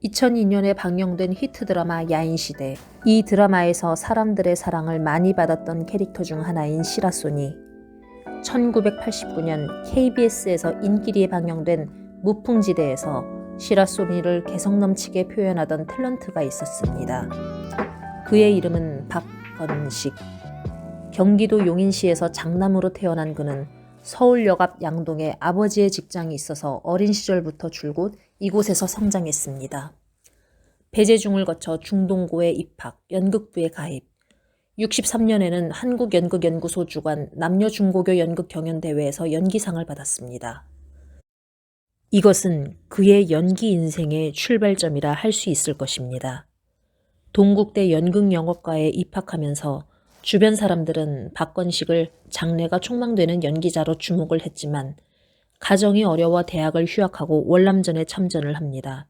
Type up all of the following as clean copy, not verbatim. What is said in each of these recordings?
2002년에 방영된 히트 드라마 야인시대. 이 드라마에서 사람들의 사랑을 많이 받았던 캐릭터 중 하나인 시라소니. 1989년 KBS에서 인기리에 방영된 무풍지대에서 시라소니를 개성 넘치게 표현하던 탤런트가 있었습니다. 그의 이름은 박건식. 경기도 용인시에서 장남으로 태어난 그는 서울역 앞 양동에 아버지의 직장이 있어서 어린 시절부터 줄곧 이곳에서 성장했습니다. 배재중을 거쳐 중동고에 입학, 연극부에 가입. 63년에는 한국연극연구소 주관 남녀중고교 연극경연대회에서 연기상을 받았습니다. 이것은 그의 연기 인생의 출발점이라 할 수 있을 것입니다. 동국대 연극영어과에 입학하면서 주변 사람들은 박건식을 장래가 촉망되는 연기자로 주목을 했지만 가정이 어려워 대학을 휴학하고 월남전에 참전을 합니다.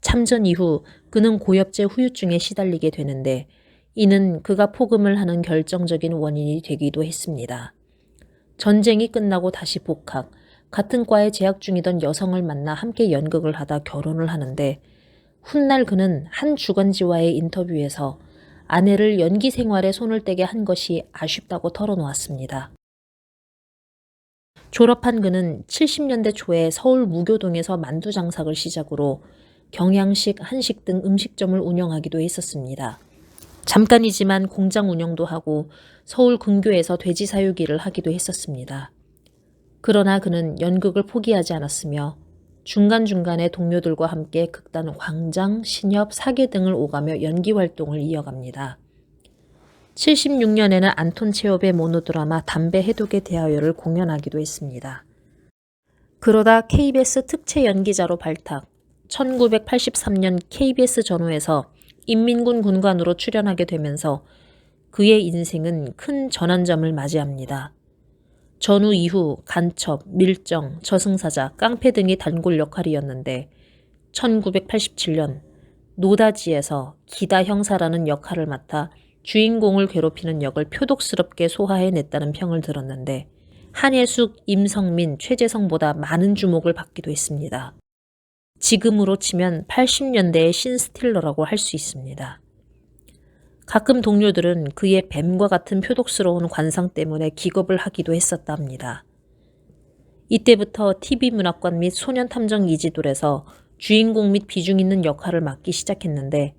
참전 이후 그는 고엽제 후유증에 시달리게 되는데 이는 그가 포금을 하는 결정적인 원인이 되기도 했습니다. 전쟁이 끝나고 다시 복학, 같은 과에 재학 중이던 여성을 만나 함께 연극을 하다 결혼을 하는데 훗날 그는 한 주간지와의 인터뷰에서 아내를 연기 생활에 손을 떼게 한 것이 아쉽다고 털어놓았습니다. 졸업한 그는 70년대 초에 서울 무교동에서 만두 장사를 시작으로 경양식, 한식 등 음식점을 운영하기도 했었습니다. 잠깐이지만 공장 운영도 하고 서울 근교에서 돼지 사육 일을 하기도 했었습니다. 그러나 그는 연극을 포기하지 않았으며 중간중간에 동료들과 함께 극단 광장, 신협, 사계 등을 오가며 연기 활동을 이어갑니다. 76년에는 안톤 체홉의 모노드라마 담배 해독에 대하여를 공연하기도 했습니다. 그러다 KBS 특채 연기자로 발탁, 1983년 KBS 전후에서 인민군 군관으로 출연하게 되면서 그의 인생은 큰 전환점을 맞이합니다. 전후 이후 간첩, 밀정, 저승사자, 깡패 등이 단골 역할이었는데 1987년 노다지에서 기다 형사라는 역할을 맡아 주인공을 괴롭히는 역을 표독스럽게 소화해냈다는 평을 들었는데 한예숙, 임성민, 최재성보다 많은 주목을 받기도 했습니다. 지금으로 치면 80년대의 신스틸러라고 할 수 있습니다. 가끔 동료들은 그의 뱀과 같은 표독스러운 관상 때문에 기겁을 하기도 했었다 합니다. 이때부터 TV문학관 및 소년탐정 이지돌에서 주인공 및 비중 있는 역할을 맡기 시작했는데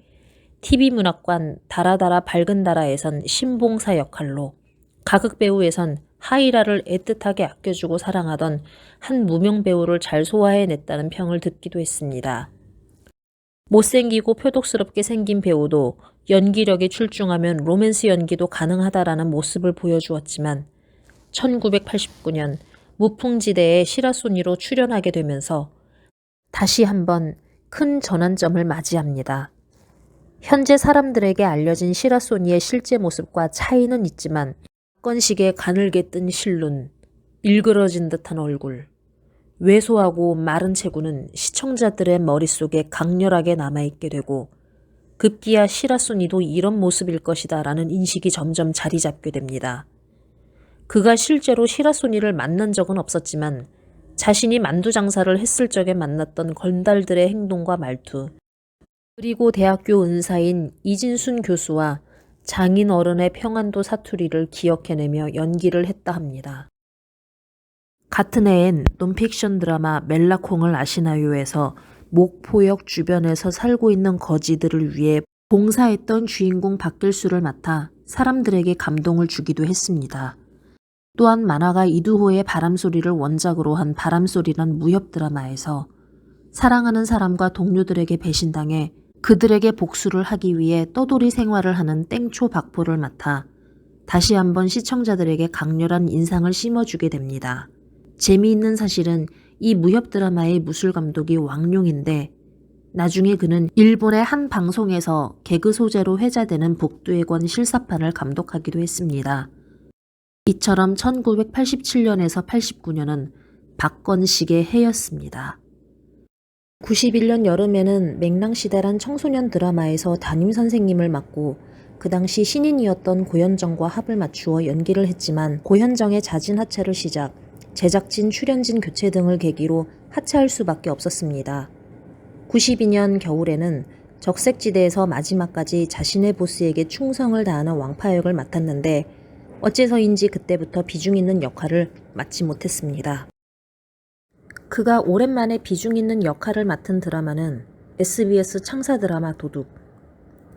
TV문학관 다라다라 밝은 다라에선 신봉사 역할로, 가극배우에선 하이라를 애틋하게 아껴주고 사랑하던 한 무명 배우를 잘 소화해냈다는 평을 듣기도 했습니다. 못생기고 표독스럽게 생긴 배우도 연기력이 출중하면 로맨스 연기도 가능하다라는 모습을 보여주었지만 1989년 무풍지대에 시라소니로 출연하게 되면서 다시 한번 큰 전환점을 맞이합니다. 현재 사람들에게 알려진 시라소니의 실제 모습과 차이는 있지만 박건식의 가늘게 뜬 실눈, 일그러진 듯한 얼굴, 왜소하고 마른 체구는 시청자들의 머릿속에 강렬하게 남아있게 되고 급기야 시라소니도 이런 모습일 것이다 라는 인식이 점점 자리 잡게 됩니다. 그가 실제로 시라소니를 만난 적은 없었지만 자신이 만두 장사를 했을 적에 만났던 건달들의 행동과 말투, 그리고 대학교 은사인 이진순 교수와 장인 어른의 평안도 사투리를 기억해내며 연기를 했다 합니다. 같은 해엔 논픽션 드라마 멜라콩을 아시나요에서 목포역 주변에서 살고 있는 거지들을 위해 봉사했던 주인공 박길수를 맡아 사람들에게 감동을 주기도 했습니다. 또한 만화가 이두호의 바람소리를 원작으로 한 바람소리란 무협 드라마에서 사랑하는 사람과 동료들에게 배신당해 그들에게 복수를 하기 위해 떠돌이 생활을 하는 땡초 박포를 맡아 다시 한번 시청자들에게 강렬한 인상을 심어주게 됩니다. 재미있는 사실은 이 무협 드라마의 무술 감독이 왕룡인데 나중에 그는 일본의 한 방송에서 개그 소재로 회자되는 북두의 권 실사판을 감독하기도 했습니다. 이처럼 1987년에서 89년은 박건식의 해였습니다. 91년 여름에는 맹랑시대란 청소년 드라마에서 담임선생님을 맡고 그 당시 신인이었던 고현정과 합을 맞추어 연기를 했지만 고현정의 자진 하차를 시작, 제작진, 출연진 교체 등을 계기로 하차할 수밖에 없었습니다. 92년 겨울에는 적색지대에서 마지막까지 자신의 보스에게 충성을 다하는 왕파 역을 맡았는데 어째서인지 그때부터 비중 있는 역할을 맡지 못했습니다. 그가 오랜만에 비중 있는 역할을 맡은 드라마는 SBS 창사 드라마 도둑,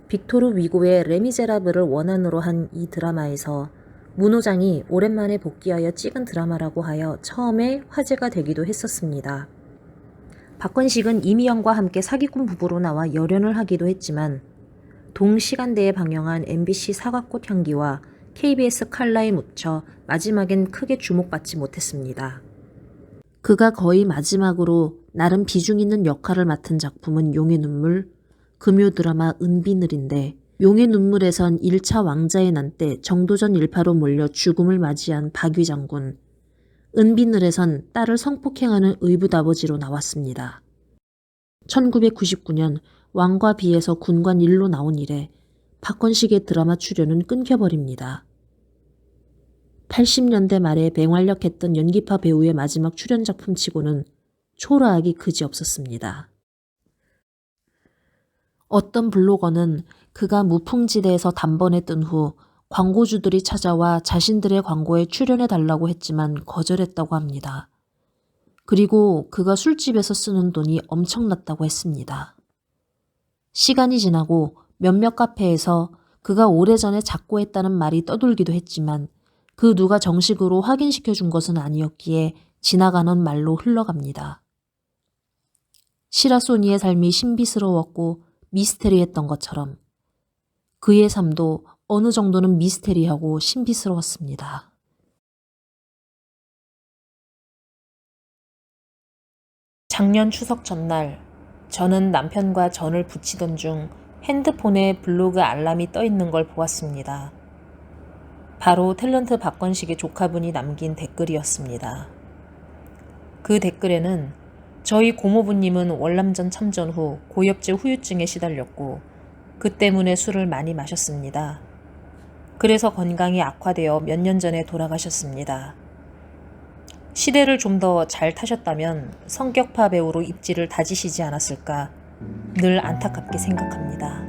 빅토르 위고의 레미제라블을 원안으로 한 이 드라마에서 문호장이 오랜만에 복귀하여 찍은 드라마라고 하여 처음에 화제가 되기도 했었습니다. 박건식은 이미영과 함께 사기꾼 부부로 나와 열연을 하기도 했지만 동시간대에 방영한 MBC 사과꽃 향기와 KBS 칼라에 묻혀 마지막엔 크게 주목받지 못했습니다. 그가 거의 마지막으로 나름 비중 있는 역할을 맡은 작품은 용의 눈물, 금요 드라마 은비늘인데 용의 눈물에선 1차 왕자의 난 때 정도전 일파로 몰려 죽음을 맞이한 박위 장군, 은비늘에선 딸을 성폭행하는 의붓아버지로 나왔습니다. 1999년 왕과 비에서 군관 1로 나온 이래 박건식의 드라마 출연은 끊겨버립니다. 80년대 말에 맹활약했던 연기파 배우의 마지막 출연 작품치고는 초라하기 그지없었습니다. 어떤 블로거는 그가 무풍지대에서 단번에 뜬 후 광고주들이 찾아와 자신들의 광고에 출연해달라고 했지만 거절했다고 합니다. 그리고 그가 술집에서 쓰는 돈이 엄청났다고 했습니다. 시간이 지나고 몇몇 카페에서 그가 오래전에 작고했다는 말이 떠돌기도 했지만 그 누가 정식으로 확인시켜준 것은 아니었기에 지나가는 말로 흘러갑니다. 시라소니의 삶이 신비스러웠고 미스테리했던 것처럼 그의 삶도 어느 정도는 미스테리하고 신비스러웠습니다. 작년 추석 전날 저는 남편과 전을 부치던 중 핸드폰에 블로그 알람이 떠 있는 걸 보았습니다. 바로 탤런트 박건식의 조카분이 남긴 댓글이었습니다. 그 댓글에는 저희 고모부님은 월남전 참전 후 고엽제 후유증에 시달렸고 그 때문에 술을 많이 마셨습니다. 그래서 건강이 악화되어 몇 년 전에 돌아가셨습니다. 시대를 좀 더 잘 타셨다면 성격파 배우로 입지를 다지시지 않았을까 늘 안타깝게 생각합니다.